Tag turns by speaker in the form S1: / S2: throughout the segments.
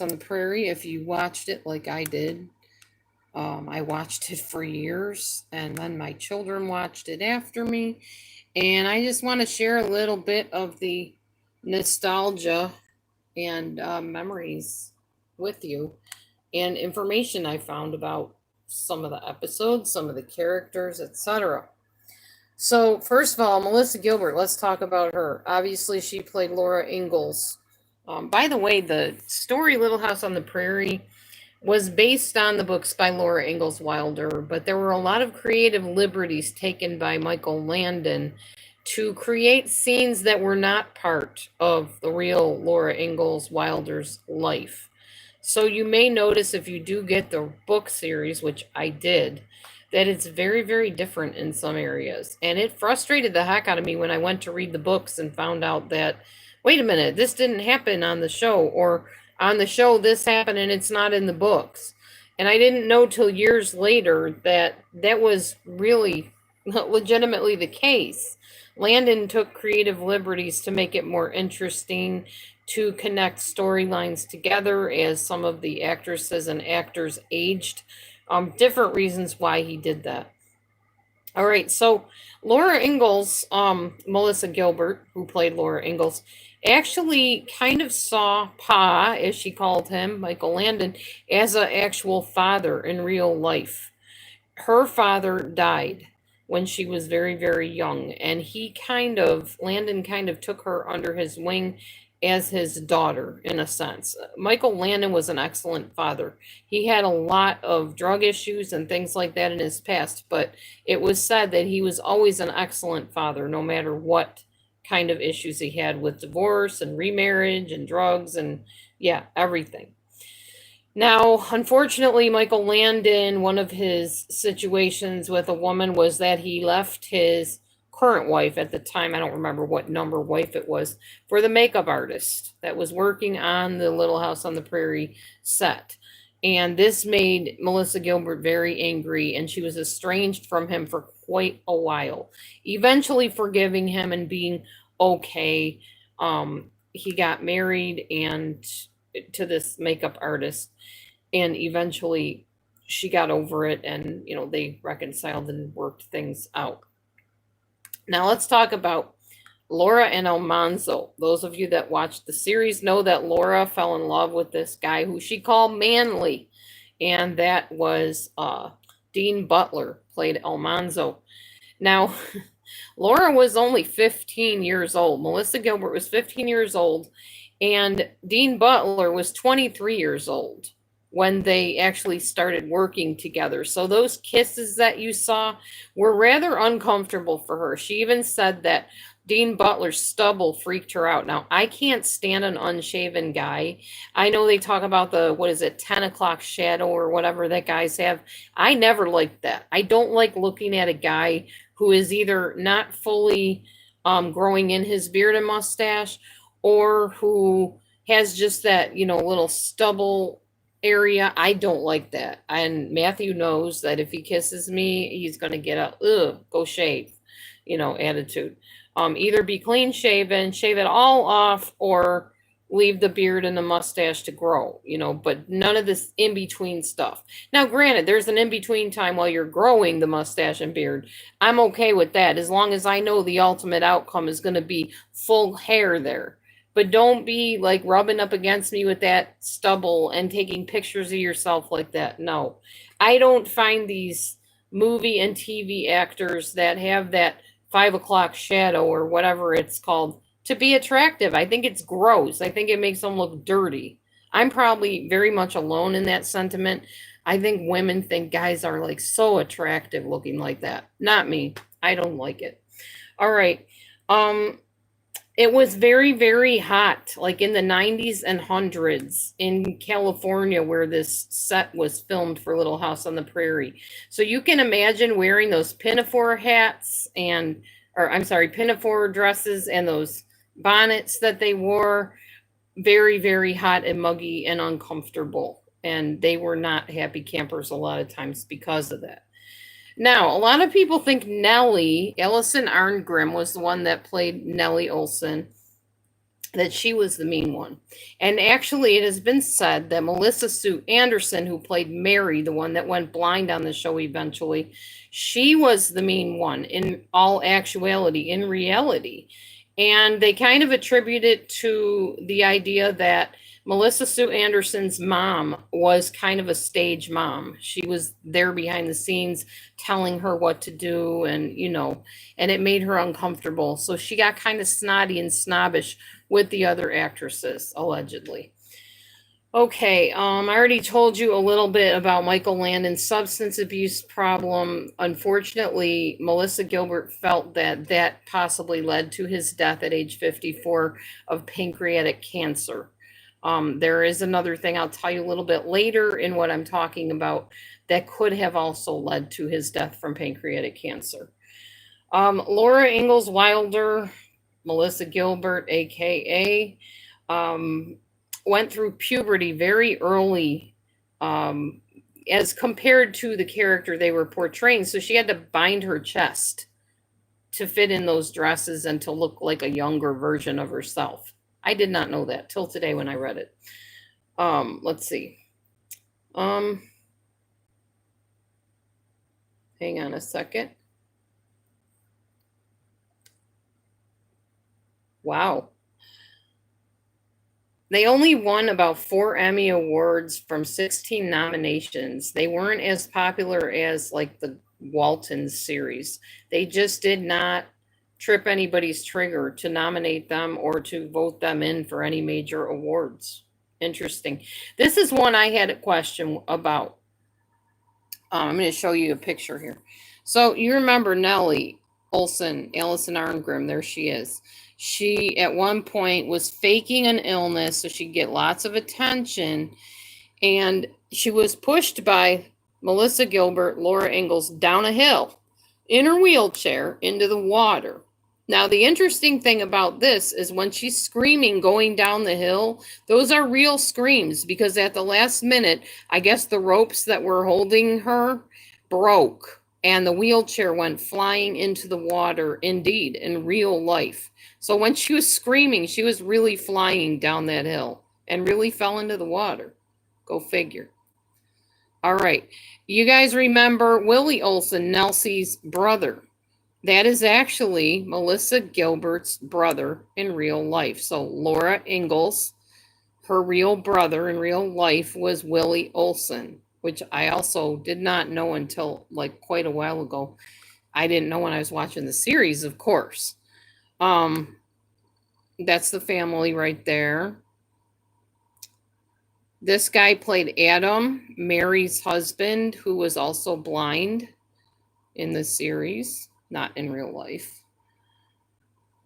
S1: on the Prairie, if you watched it like I did. I watched it for years, and then my children watched it after me. And I just want to share a little bit of the nostalgia and memories with you and information I found about some of the episodes, some of the characters, etc. So, first of all, Melissa Gilbert, let's talk about her. Obviously, she played Laura Ingalls. By the way, the story Little House on the Prairie was based on the books by Laura Ingalls Wilder, but there were a lot of creative liberties taken by Michael Landon to create scenes that were not part of the real Laura Ingalls Wilder's life. So you may notice if you do get the book series, which I did, that it's very, very different in some areas. And it frustrated the heck out of me when I went to read the books and found out that, wait a minute, this didn't happen on the show, or on the show this happened and it's not in the books. And I didn't know till years later that that was really legitimately the case. Landon took creative liberties to make it more interesting, to connect storylines together as some of the actresses and actors aged. Different reasons why he did that. All right, so Laura Ingalls, Melissa Gilbert, who played Laura Ingalls, actually kind of saw Pa, as she called him, Michael Landon, as an actual father in real life. Her father died when she was very, very young, and Landon kind of took her under his wing as his daughter, in a sense. Michael Landon was an excellent father. He had a lot of drug issues and things like that in his past, but it was said that he was always an excellent father, no matter what kind of issues he had with divorce and remarriage and drugs and, yeah, everything. Now, unfortunately, Michael Landon, one of his situations with a woman was that he left his current wife at the time, I don't remember what number wife it was, for the makeup artist that was working on the Little House on the Prairie set. And this made Melissa Gilbert very angry, and she was estranged from him for quite a while. Eventually, forgiving him and being okay, he got married and to this makeup artist, and eventually she got over it, and they reconciled and worked things out. Now let's talk about Laura and Almanzo. Those of you that watched the series know that Laura fell in love with this guy who she called Manly, and that was Dean Butler, played Almanzo. Now, Laura was only 15 years old. Melissa Gilbert was 15 years old, and Dean Butler was 23 years old when they actually started working together. So those kisses that you saw were rather uncomfortable for her. She even said that Dean Butler's stubble freaked her out. Now, I can't stand an unshaven guy. I know they talk about the, 10 o'clock shadow or whatever that guys have. I never liked that. I don't like looking at a guy who is either not fully growing in his beard and mustache, or who has just that, little stubble area. I don't like that. And Matthew knows that if he kisses me, he's going to get a, ugh, go shave, attitude. Either be clean shaven, shave it all off, or leave the beard and the mustache to grow, but none of this in between stuff. Now, granted, there's an in between time while you're growing the mustache and beard. I'm okay with that as long as I know the ultimate outcome is going to be full hair there. But don't be like rubbing up against me with that stubble and taking pictures of yourself like that. No, I don't find these movie and TV actors that have that 5 o'clock shadow or whatever it's called to be attractive. I think it's gross. I think it makes them look dirty. I'm probably very much alone in that sentiment. I think women think guys are like so attractive looking like that. Not me. I don't like it. All right. It was very, very hot, like in the 90s and hundreds in California, where this set was filmed for Little House on the Prairie. So you can imagine wearing those pinafore hats pinafore dresses and those bonnets that they wore. Very, very hot and muggy and uncomfortable. And they were not happy campers a lot of times because of that. Now, a lot of people think Nellie, Ellison Arngrim, was the one that played Nellie Olson. that she was the mean one. And actually, it has been said that Melissa Sue Anderson, who played Mary, the one that went blind on the show eventually, she was the mean one in all actuality, in reality. And they kind of attribute it to the idea that Melissa Sue Anderson's mom was kind of a stage mom. She was there behind the scenes telling her what to do, and it made her uncomfortable. So she got kind of snotty and snobbish with the other actresses, allegedly. Okay, I already told you a little bit about Michael Landon's substance abuse problem. Unfortunately, Melissa Gilbert felt that that possibly led to his death at age 54 of pancreatic cancer. There is another thing I'll tell you a little bit later in what I'm talking about that could have also led to his death from pancreatic cancer. Laura Ingalls Wilder, Melissa Gilbert, aka, went through puberty very early, as compared to the character they were portraying. So she had to bind her chest to fit in those dresses and to look like a younger version of herself. I did not know that till today when I read it. Let's see. Hang on a second. Wow. They only won about 4 Emmy Awards from 16 nominations. They weren't as popular as like the Waltons series. They just did not trip anybody's trigger to nominate them or to vote them in for any major awards. Interesting. This is one I had a question about. I'm going to show you a picture here. So you remember Nellie Olson, Allison Arngrim, there she is. She at one point was faking an illness so she'd get lots of attention, and she was pushed by Melissa Gilbert, Laura Ingalls, down a hill in her wheelchair into the water. Now, the interesting thing about this is when she's screaming going down the hill, those are real screams, because at the last minute, I guess the ropes that were holding her broke and the wheelchair went flying into the water, indeed, in real life. So when she was screaming, she was really flying down that hill and really fell into the water. Go figure. All right. You guys remember Willie Olson, Nelsie's brother. That is actually Melissa Gilbert's brother in real life. So Laura Ingalls, her real brother in real life was Willie Olson, which I also did not know until like quite a while ago. I didn't know when I was watching the series, of course. That's the family right there. This guy played Adam, Mary's husband, who was also blind in the series, not in real life.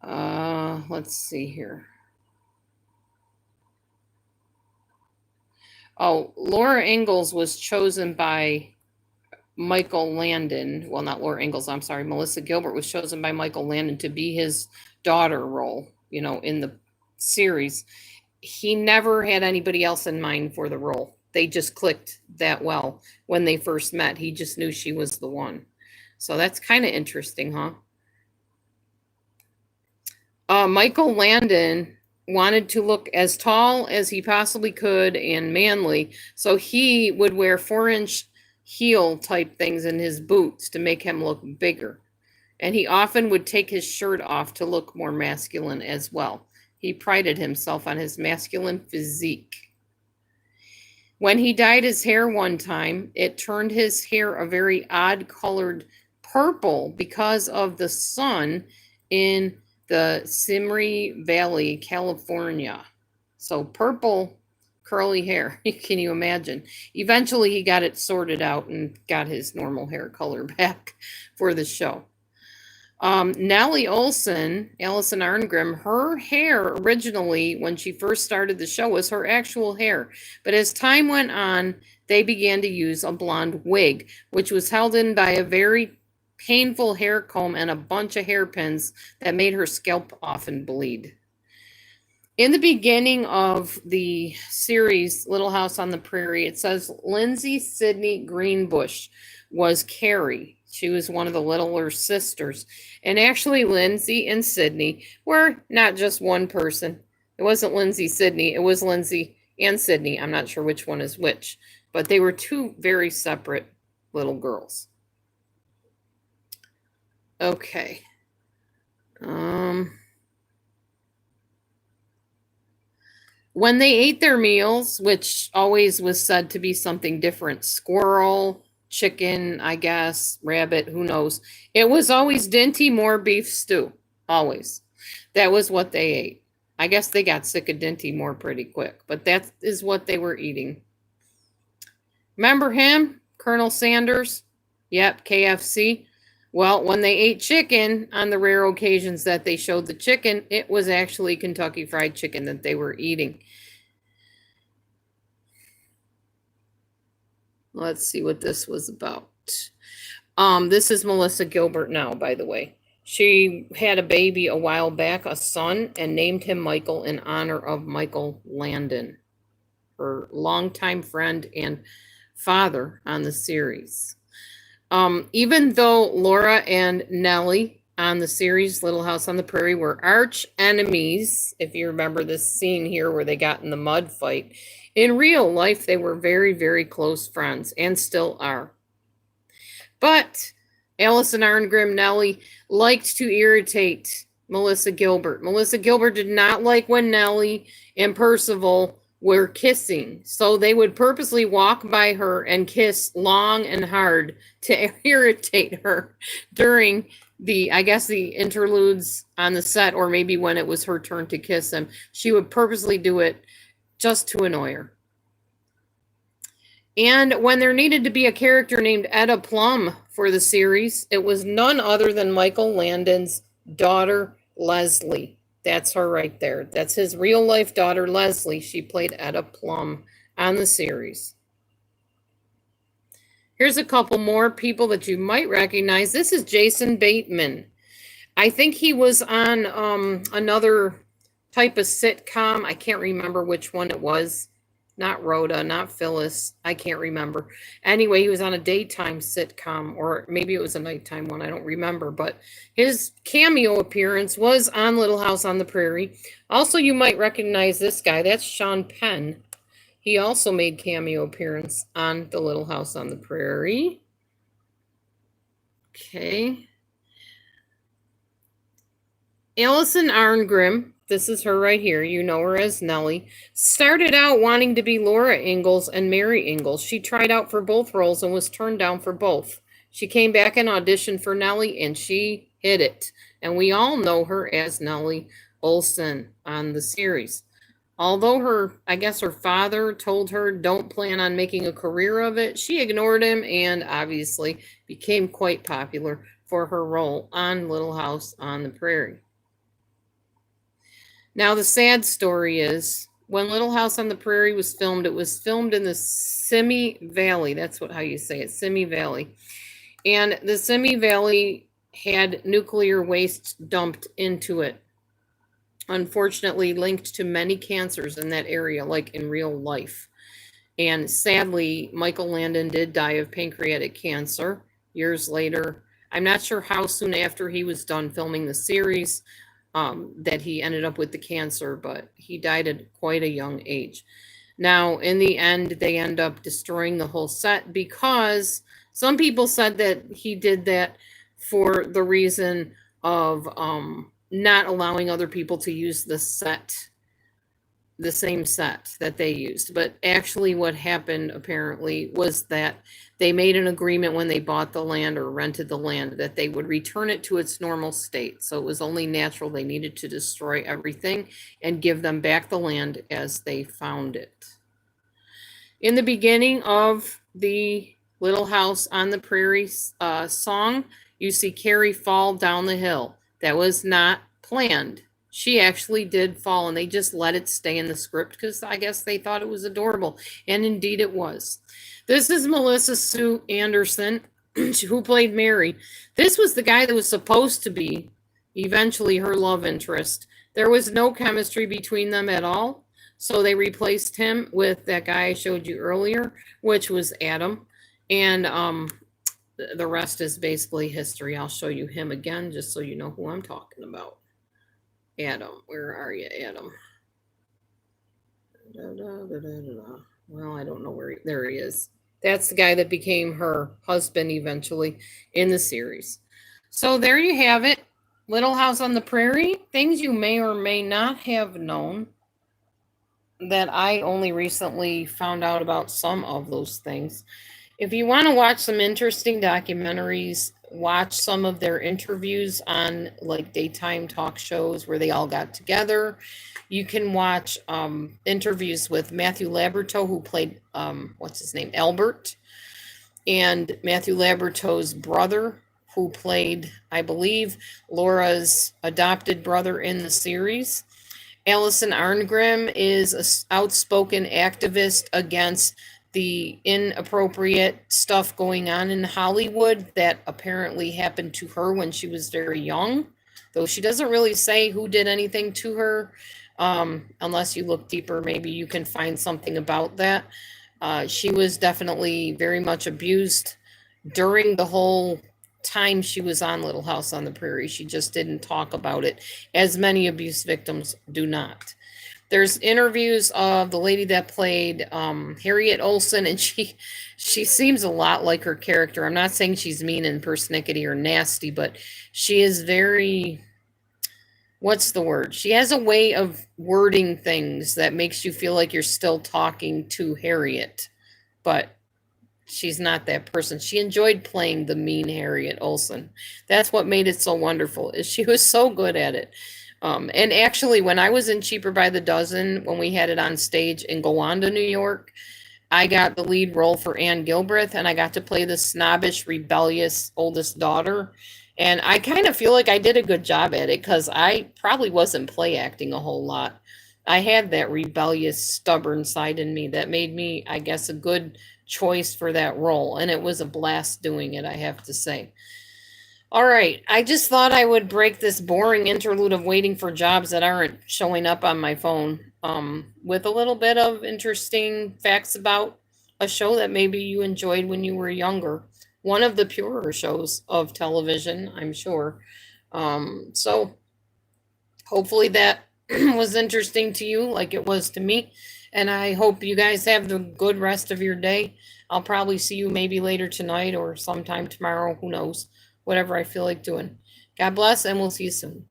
S1: Let's see here. Oh, Laura Ingalls was chosen by Michael Landon. Well, not Laura Ingalls, I'm sorry. Melissa Gilbert was chosen by Michael Landon to be his daughter role, in the series. He never had anybody else in mind for the role. They just clicked that well when they first met. He just knew she was the one. So that's kind of interesting, huh? Michael Landon wanted to look as tall as he possibly could and manly, so he would wear 4-inch heel type things in his boots to make him look bigger. And he often would take his shirt off to look more masculine as well. He prided himself on his masculine physique. When he dyed his hair one time, it turned his hair a very odd colored purple because of the sun in the Simri Valley, California. So purple curly hair, can you imagine? Eventually he got it sorted out and got his normal hair color back for the show. Nellie Olson, Allison Arngrim, her hair originally, when she first started the show, was her actual hair. But as time went on, they began to use a blonde wig, which was held in by a very painful hair comb and a bunch of hairpins that made her scalp often bleed. In the beginning of the series, Little House on the Prairie, it says Lindsay Sidney Greenbush was Carrie. She was one of the littler sisters. And actually, Lindsay and Sydney were not just one person. It wasn't Lindsay Sydney. It was Lindsay and Sydney. I'm not sure which one is which, but they were two very separate little girls. Okay. When they ate their meals, which always was said to be something different, squirrel, chicken, I guess, rabbit, who knows, it was always Dinty Moore beef stew. Always. That was what they ate. I guess they got sick of Dinty Moore pretty quick, but that is what they were eating. Remember him? Colonel Sanders? Yep, KFC. Well, when they ate chicken, on the rare occasions that they showed the chicken, it was actually Kentucky Fried Chicken that they were eating. Let's see what this was about. This is Melissa Gilbert now, by the way. She had a baby a while back, a son, and named him Michael in honor of Michael Landon, her longtime friend and father on the series. Even though Laura and Nellie on the series Little House on the Prairie were arch enemies, if you remember this scene here where they got in the mud fight, in real life they were very, very close friends and still are. But Allison Arngrim Nellie liked to irritate Melissa Gilbert. Melissa Gilbert did not like when Nellie and Percival were kissing. So they would purposely walk by her and kiss long and hard to irritate her during the, I guess, the interludes on the set, or maybe when it was her turn to kiss him. She would purposely do it just to annoy her. And when there needed to be a character named Etta Plum for the series, it was none other than Michael Landon's daughter, Leslie. That's her right there. That's his real life daughter, Leslie. She played Etta Plum on the series. Here's a couple more people that you might recognize. This is Jason Bateman. I think he was on another type of sitcom. I can't remember which one it was. Not Rhoda, not Phyllis. I can't remember. Anyway, he was on a daytime sitcom, or maybe it was a nighttime one. I don't remember. But his cameo appearance was on Little House on the Prairie. Also, you might recognize this guy. That's Sean Penn. He also made cameo appearance on the Little House on the Prairie. Okay. Allison Arngrim, this is her right here, you know her as Nellie, started out wanting to be Laura Ingalls and Mary Ingalls. She tried out for both roles and was turned down for both. She came back and auditioned for Nellie, and she hit it. And we all know her as Nellie Olson on the series. Although her father told her don't plan on making a career of it, she ignored him and obviously became quite popular for her role on Little House on the Prairie. Now, the sad story is when Little House on the Prairie was filmed, it was filmed in the Simi Valley. That's how you say it, Simi Valley. And the Simi Valley had nuclear waste dumped into it. Unfortunately, linked to many cancers in that area, like in real life. And sadly, Michael Landon did die of pancreatic cancer years later. I'm not sure how soon after he was done filming the series that he ended up with the cancer, but he died at quite a young age. Now, in the end, they end up destroying the whole set because some people said that he did that for the reason of not allowing other people to use the same set that they used. But actually what happened apparently was that they made an agreement when they bought the land or rented the land that they would return it to its normal state. So it was only natural they needed to destroy everything and give them back the land as they found it. In the beginning of the Little House on the Prairie song, you see Carrie fall down the hill. That was not planned. She actually did fall, and they just let it stay in the script because I guess they thought it was adorable. And indeed it was. This is Melissa Sue Anderson, who played Mary. This was the guy that was supposed to be eventually her love interest. There was no chemistry between them at all. So they replaced him with that guy I showed you earlier, which was Adam. And the rest is basically history. I'll show you him again just so you know who I'm talking about. Adam, where are you, Adam? Well, I don't know where there he is. That's the guy that became her husband eventually in the series. So there you have it. Little House on the Prairie. Things you may or may not have known that I only recently found out about some of those things. If you want to watch some interesting documentaries, watch some of their interviews on like daytime talk shows where they all got together. You can watch interviews with Matthew Laberto, who played what's his name, Albert, and Matthew Laberto's brother, who played, I believe, Laura's adopted brother in the series. Allison Arngrim is an outspoken activist against the inappropriate stuff going on in Hollywood that apparently happened to her when she was very young. Though she doesn't really say who did anything to her. Unless you look deeper, maybe you can find something about that. She was definitely very much abused during the whole time she was on Little House on the Prairie. She just didn't talk about it, as many abuse victims do not. There's interviews of the lady that played Harriet Olsen, and she seems a lot like her character. I'm not saying she's mean and persnickety or nasty, but she is very, what's the word? She has a way of wording things that makes you feel like you're still talking to Harriet, but she's not that person. She enjoyed playing the mean Harriet Olsen. That's what made it so wonderful. Is she was so good at it. And actually, when I was in Cheaper by the Dozen, when we had it on stage in Gowanda, New York, I got the lead role for Anne Gilbert, and I got to play the snobbish, rebellious oldest daughter. And I kind of feel like I did a good job at it because I probably wasn't play acting a whole lot. I had that rebellious, stubborn side in me that made me, I guess, a good choice for that role. And it was a blast doing it, I have to say. All right. I just thought I would break this boring interlude of waiting for jobs that aren't showing up on my phone with a little bit of interesting facts about a show that maybe you enjoyed when you were younger. One of the purer shows of television, I'm sure. So hopefully that was interesting to you like it was to me. And I hope you guys have the good rest of your day. I'll probably see you maybe later tonight or sometime tomorrow. Who knows? Whatever I feel like doing. God bless, and we'll see you soon.